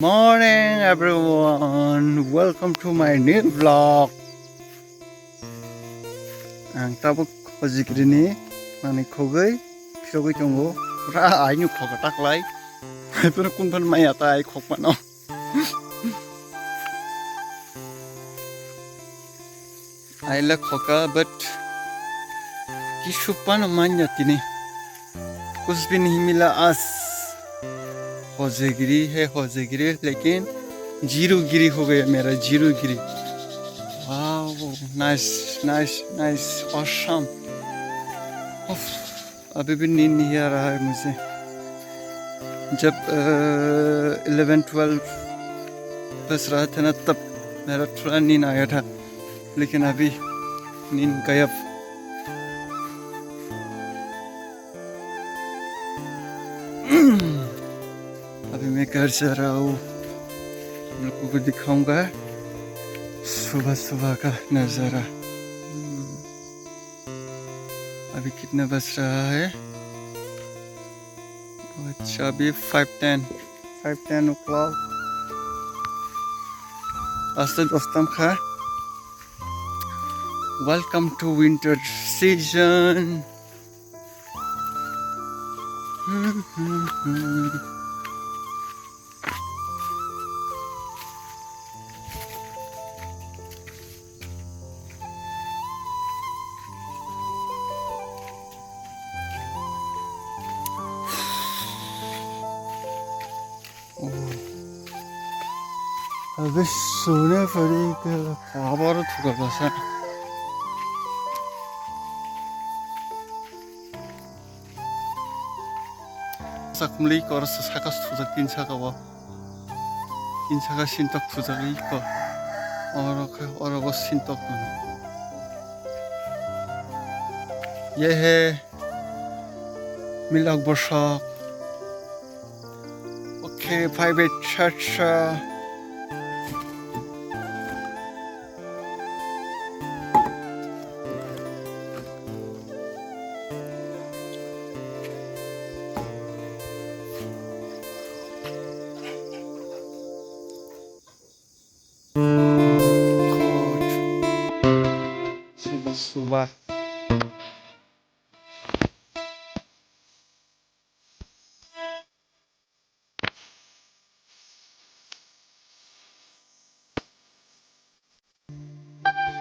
Morning everyone, welcome to my new vlog. Ang tabuk hojikrini mani khogoi phirogoi tongo pura ainu khoga taklai pura kunpan maya ta ai khokmano aila khoka but kishupan manya tini कुछ भी नहीं मिला आज होजेगिरी है होजेगिरी लेकिन zero गिरी हो गया मेरा जीरो गिरी wow nice nice nice awesome अभी भी नींद नहीं आ रहा है मुझे जब 11-12 बज रहा था ना तब मेरा थोड़ा नींद आया था लेकिन अभी नींद गायब अभी मैं घर जा रहा हूँ आप लोगों को दिखाऊंगा सुबह सुबह का नज़ारा अभी कितना बज रहा है अच्छा अभी 5:10 o'clock Asal dostum kha welcome to winter season अबे सोने पड़ेगा आबार थुका बसा sakmli ko sa sakas tuzak kinsa ka sintok tuzak iko oro ko sintok no ये है मिलाग बरसात ओके प्राइवेट चर्च सुबह